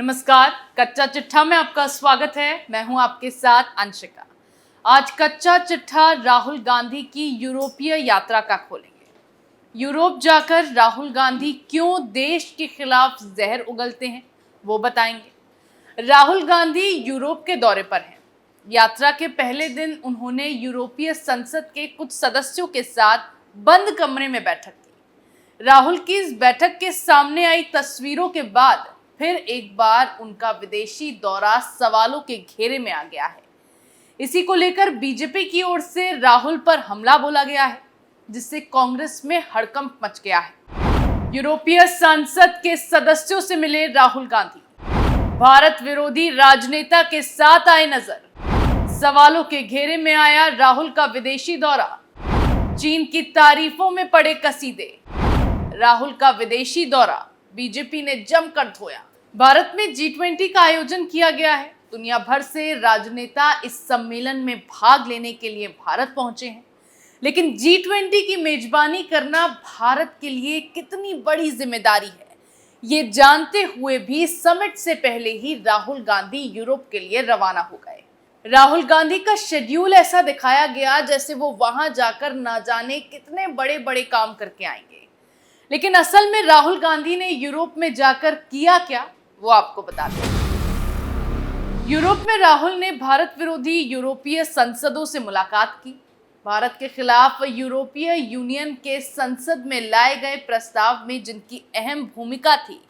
नमस्कार, कच्चा चिट्ठा में आपका स्वागत है। मैं हूं आपके साथ अंशिका। आज कच्चा चिट्ठा राहुल गांधी की यूरोपीय यात्रा का खोलेंगे। यूरोप जाकर राहुल गांधी क्यों देश के खिलाफ जहर उगलते हैं वो बताएंगे। राहुल गांधी यूरोप के दौरे पर हैं। यात्रा के पहले दिन उन्होंने यूरोपीय संसद के कुछ सदस्यों के साथ बंद कमरे में बैठक की। राहुल की इस बैठक के सामने आई तस्वीरों के बाद फिर एक बार उनका विदेशी दौरा सवालों के घेरे में आ गया है। इसी को लेकर बीजेपी की ओर से राहुल पर हमला बोला गया है, जिससे कांग्रेस में हड़कंप मच गया है। यूरोपीय संसद के सदस्यों से मिले राहुल गांधी, भारत विरोधी राजनेता के साथ आए नजर, सवालों के घेरे में आया राहुल का विदेशी दौरा, चीन की तारीफों में पड़े कसीदे, राहुल का विदेशी दौरा बीजेपी ने जमकर धोया। भारत में G20 का आयोजन किया गया है। दुनिया भर से राजनेता इस सम्मेलन में भाग लेने के लिए भारत पहुंचे हैं, लेकिन G20 की मेजबानी करना भारत के लिए कितनी बड़ी जिम्मेदारी है, ये जानते हुए भी समिट से पहले ही राहुल गांधी यूरोप के लिए रवाना हो गए। राहुल गांधी का शेड्यूल ऐसा दिखाया गया जैसे वो वहां जाकर ना जाने कितने बड़े बड़े काम करके आएंगे, लेकिन असल में राहुल गांधी ने यूरोप में जाकर किया क्या, वो आपको बताते हैं। यूरोप में राहुल ने भारत विरोधी यूरोपीय संसदों से मुलाकात की। भारत के खिलाफ यूरोपीय यूनियन के संसद में लाए गए प्रस्ताव में जिनकी अहम भूमिका थी,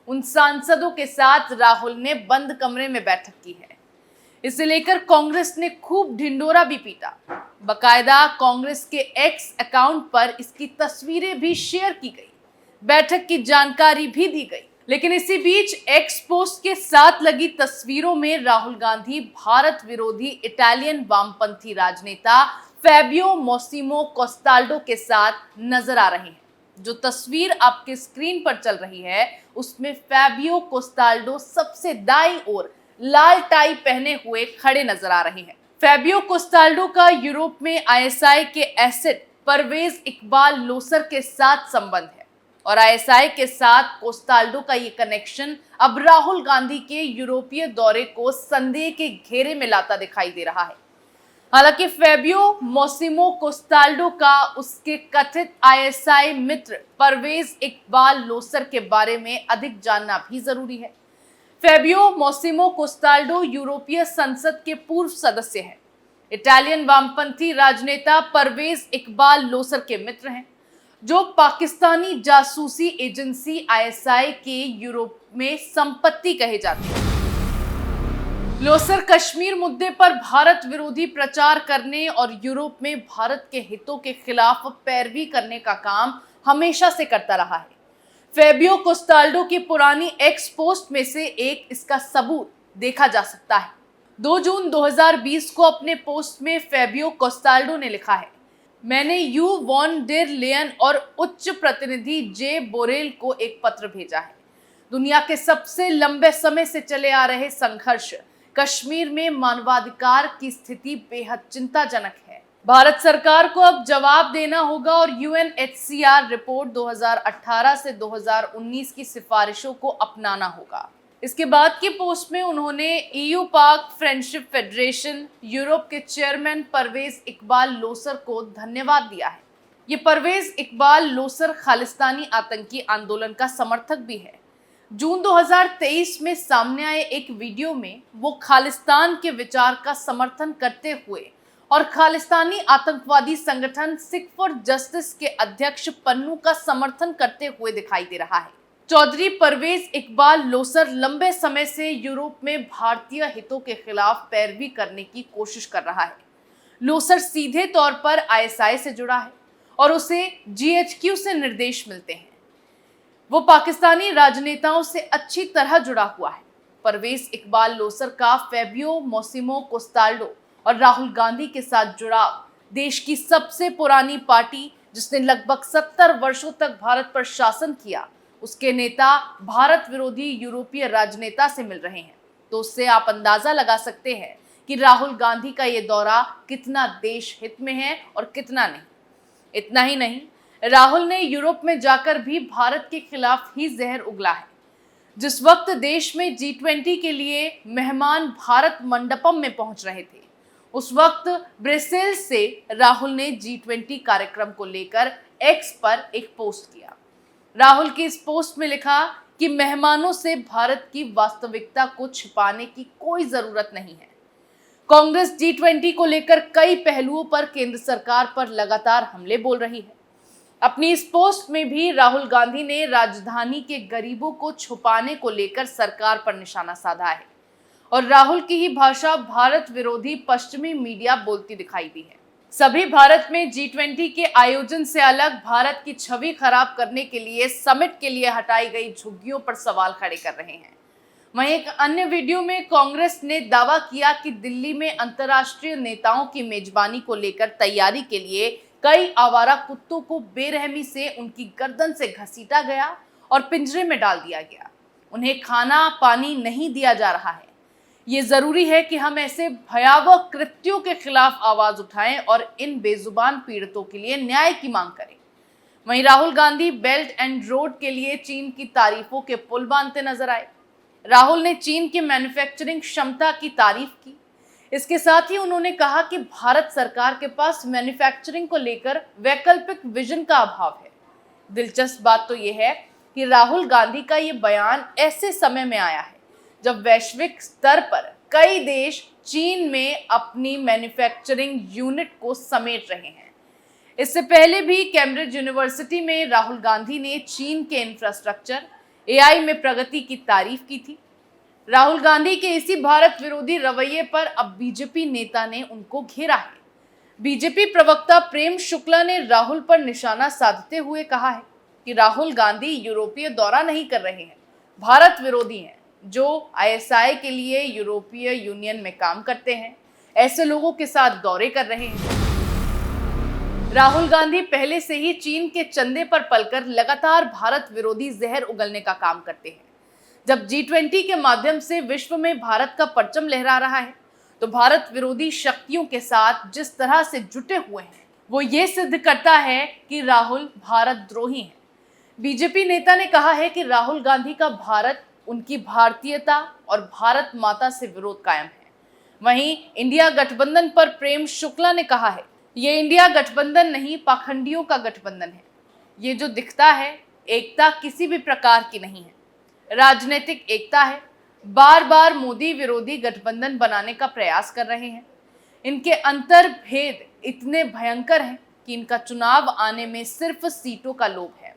उन सांसदों के साथ राहुल ने बंद कमरे में बैठक की है। इसे लेकर कांग्रेस ने खूब ढिंडोरा भी पीटा। बकायदा कांग्रेस के एक्स अकाउंट पर इसकी तस्वीरें भी शेयर की गई, बैठक की जानकारी भी दी गई। लेकिन इसी बीच एक्स पोस्ट के साथ लगी तस्वीरों में राहुल गांधी भारत विरोधी इटालियन वामपंथी राजनेता फैबियो मॉसिमो कोस्टाल्डो के साथ नजर आ रहे हैं। जो तस्वीर आपके स्क्रीन पर चल रही है, उसमें फैबियो कोस्टाल्डो सबसे दाईं ओर लाल टाई पहने हुए खड़े नजर आ रहे हैं। फैबियो कोस्टाल्डो का यूरोप में आईएसआई के एसेट परवेज इकबाल लोसर के साथ संबंध है और आईएसआई के साथ कोस्टाल्डो का ये कनेक्शन अब राहुल गांधी के यूरोपीय दौरे को संदेह के घेरे में लाता दिखाई दे रहा है। हालांकि फैबियो मॉसिमो कोस्टाल्डो का उसके कथित आईएसआई मित्र परवेज इकबाल लोसर के बारे में अधिक जानना भी जरूरी है। फैबियो मॉसिमो कोस्टाल्डो यूरोपीय संसद के पूर्व सदस्य हैं। इटालियन वामपंथी राजनेता परवेज इकबाल लोसर के मित्र हैं, जो पाकिस्तानी जासूसी एजेंसी आईएसआई के यूरोप में संपत्ति कहे जाते हैं। लोसर कश्मीर मुद्दे पर भारत विरोधी प्रचार करने और यूरोप में भारत के हितों के खिलाफ पैरवी करने का काम हमेशा से करता रहा है। फैबियो कोस्टाल्डो की पुरानी एक्स पोस्ट में से एक इसका सबूत देखा जा सकता है। 2 जून 2020 को अपने पोस्ट में फैबियो कोस्टाल्डो ने लिखा है, मैंने यू वॉन डेर लेयन और उच्च प्रतिनिधि जे बोरेल को एक पत्र भेजा है। दुनिया के सबसे लंबे समय से चले आ रहे संघर्ष, कश्मीर में मानवाधिकार की स्थिति बेहद चिंताजनक है। भारत सरकार को अब जवाब देना होगा और यूएनएचसीआर रिपोर्ट 2018 से 2019 की सिफारिशों को अपनाना होगा। इसके बाद की पोस्ट में उन्होंने ईयू पाक फ्रेंडशिप फेडरेशन यूरोप के चेयरमैन परवेज इकबाल लोसर को धन्यवाद दिया है। ये परवेज इकबाल लोसर खालिस्तानी आतंकी आंदोलन का समर्थक भी है। जून 2023 में सामने आए एक वीडियो में वो खालिस्तान के विचार का समर्थन करते हुए और खालिस्तानी आतंकवादी संगठन सिख फॉर जस्टिस के अध्यक्ष पन्नू का समर्थन करते हुए दिखाई दे रहा है। चौधरी परवेज इकबाल लोसर लंबे समय से यूरोप में भारतीय हितों के खिलाफ पैरवी करने की कोशिश कर रहा है। लोसर सीधे तौर पर आईएसआई से जुड़ा है और उसे जीएचक्यू से निर्देश मिलते हैं। वो पाकिस्तानी राजनेताओं से अच्छी तरह जुड़ा हुआ है। परवेज इकबाल लोसर का फैबियो मॉसिमो कोस्टाल्डो और राहुल गांधी के साथ जुड़ाव देश की सबसे पुरानी पार्टी, जिसने लगभग 70 वर्षों तक भारत पर शासन किया, उसके नेता भारत विरोधी यूरोपीय राजनेता से मिल रहे हैं। तो उससे आप अंदाजा लगा सकते हैं कि राहुल गांधी का ये दौरा कितना देश हित में है और कितना नहीं। इतना ही नहीं, राहुल ने यूरोप में जाकर भी भारत के खिलाफ ही जहर उगला है। जिस वक्त देश में G20 के लिए मेहमान भारत मंडपम में पहुंच रहे थे, उस वक्त ब्रसेल्स से राहुल ने G20 कार्यक्रम को लेकर एक्स पर एक पोस्ट किया। राहुल की इस पोस्ट में लिखा कि मेहमानों से भारत की वास्तविकता को छिपाने की कोई जरूरत नहीं है। कांग्रेस G20 को लेकर कई पहलुओं पर केंद्र सरकार पर लगातार हमले बोल रही है। अपनी इस पोस्ट में भी राहुल गांधी ने राजधानी के गरीबों को छुपाने को लेकर सरकार पर निशाना साधा है और राहुल की ही भाषा भारत विरोधी पश्चिमी मीडिया बोलती दिखाई दी है। सभी भारत में G20 के आयोजन से अलग भारत की छवि खराब करने के लिए समिट के लिए हटाई गई झुग्गियों पर सवाल खड़े कर रहे हैं। वहीं एक अन्य वीडियो में कांग्रेस ने दावा किया कि दिल्ली में अंतर्राष्ट्रीय नेताओं की मेजबानी को लेकर तैयारी के लिए कई आवारा कुत्तों को बेरहमी से उनकी गर्दन से घसीटा गया और पिंजरे में डाल दिया गया। उन्हें खाना पानी नहीं दिया जा रहा है। ये जरूरी है कि हम ऐसे भयावह कृत्यों के खिलाफ आवाज उठाएं और इन बेजुबान पीड़ितों के लिए न्याय की मांग करें। वहीं Rahul Gandhi belt and road के लिए चीन की तारीफों के पुल बांधते नजर आए। राहुल ने चीन की मैन्युफैक्चरिंग क्षमता की तारीफ की। इसके साथ ही उन्होंने कहा कि भारत सरकार के पास मैन्युफैक्चरिंग को लेकर वैकल्पिक विजन का अभाव है। दिलचस्प बात तो यह है कि राहुल गांधी का ये बयान ऐसे समय में आया है जब वैश्विक स्तर पर कई देश चीन में अपनी मैन्युफैक्चरिंग यूनिट को समेट रहे हैं। इससे पहले भी कैम्ब्रिज यूनिवर्सिटी में राहुल गांधी ने चीन के इंफ्रास्ट्रक्चर AI में प्रगति की तारीफ की थी। राहुल गांधी के इसी भारत विरोधी रवैये पर अब बीजेपी नेता ने उनको घेरा है। बीजेपी प्रवक्ता प्रेम शुक्ला ने राहुल पर निशाना साधते हुए कहा है कि राहुल गांधी यूरोपीय दौरा नहीं कर रहे हैं, भारत विरोधी हैं जो ISI के लिए यूरोपीय यूनियन में काम करते हैं, ऐसे लोगों के साथ दौरे कर रहे हैं। राहुल गांधी पहले से ही चीन के चंदे पर पलकर लगातार भारत विरोधी जहर उगलने का काम करते हैं। जब G20 के माध्यम से विश्व में भारत का परचम लहरा रहा है, तो भारत विरोधी शक्तियों के साथ जिस तरह से जुटे हुए हैं, वो ये सिद्ध करता है कि राहुल भारत द्रोही हैं। बीजेपी नेता ने कहा है कि राहुल गांधी का भारत, उनकी भारतीयता और भारत माता से विरोध कायम है। वहीं इंडिया गठबंधन पर प्रेम शुक्ला ने कहा है, ये इंडिया गठबंधन नहीं, पाखंडियों का गठबंधन है। ये जो दिखता है, एकता किसी भी प्रकार की नहीं है, राजनीतिक एकता है। बार बार मोदी विरोधी गठबंधन बनाने का प्रयास कर रहे हैं। इनके अंतर्भेद इतने भयंकर हैं कि इनका चुनाव आने में सिर्फ सीटों का लोभ है।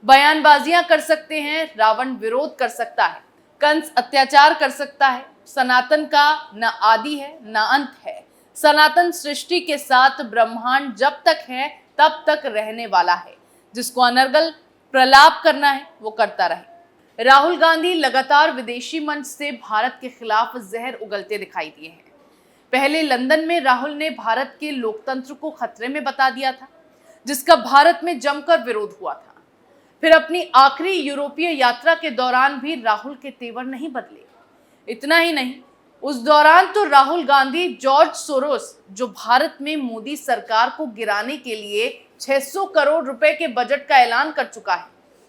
बयानबाजियां कर सकते हैं, रावण विरोध कर सकता है, कंस अत्याचार कर सकता है। सनातन का न आदि है न अंत है। सनातन सृष्टि के साथ ब्रह्मांड जब तक है तब तक रहने वाला है। जिसको अनर्गल प्रलाप करना है वो करता रहे। राहुल गांधी लगातार विदेशी मंच से भारत के खिलाफ जहर उगलते दिखाई दिए हैं। पहले लंदन में राहुल ने भारत के लोकतंत्र को खतरे में बता दिया था, जिसका भारत में जमकर विरोध हुआ था। फिर अपनी आखिरी यूरोपीय यात्रा के दौरान भी राहुल के तेवर नहीं बदले। इतना ही नहीं, उस दौरान तो राहुल गांधी जॉर्ज सोरोस, जो भारत में मोदी सरकार को गिराने के लिए 600 करोड़ रुपए के बजट का ऐलान कर चुका है,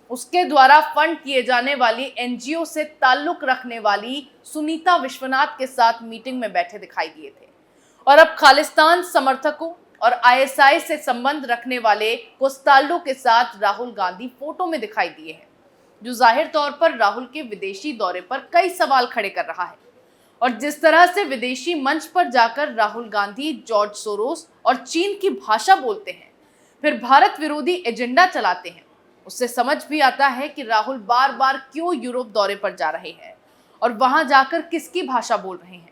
उसके द्वारा फंड किए जाने वाली NGO से ताल्लुक रखने वाली सुनीता विश्वनाथ के साथ मीटिंग में बैठे दिखाई दिए थे। और अब खालिस्तान समर्थकों और ISI से संबंध रखने वाले कोस्टाल्डो के साथ राहुल गांधी फोटो में दिखाई दिए हैं, जो जाहिर तौर पर राहुल के विदेशी दौरे पर कई सवाल खड़े कर रहा है। और जिस तरह से विदेशी मंच पर जाकर राहुल गांधी जॉर्ज सोरोस और चीन की भाषा बोलते हैं, फिर भारत विरोधी एजेंडा चलाते हैं, उससे समझ भी आता है कि राहुल बार बार क्यों यूरोप दौरे पर जा रहे हैं और वहां जाकर किसकी भाषा बोल रहे हैं।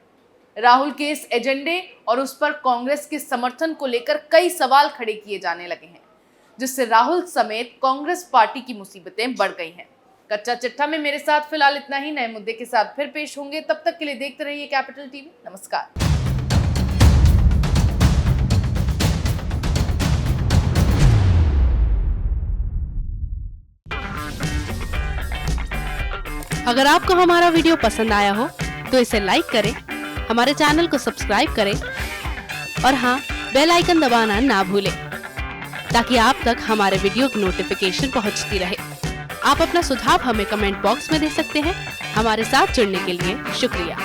राहुल के इस एजेंडे और उस पर कांग्रेस के समर्थन को लेकर कई सवाल खड़े किए जाने लगे हैं, जिससे राहुल समेत कांग्रेस पार्टी की मुसीबतें बढ़ गई हैं। कच्चा चिट्ठा में मेरे साथ फिलहाल इतना ही। नए मुद्दे के साथ फिर पेश होंगे, तब तक के लिए देखते रहिए कैपिटल टीवी। नमस्कार। अगर आपको हमारा वीडियो पसंद आया हो तो इसे लाइक करें, हमारे चैनल को सब्सक्राइब करें और हाँ, बेल आइकन दबाना ना भूलें ताकि आप तक हमारे वीडियो की नोटिफिकेशन पहुंचती रहे। आप अपना सुझाव हमें कमेंट बॉक्स में दे सकते हैं। हमारे साथ जुड़ने के लिए शुक्रिया।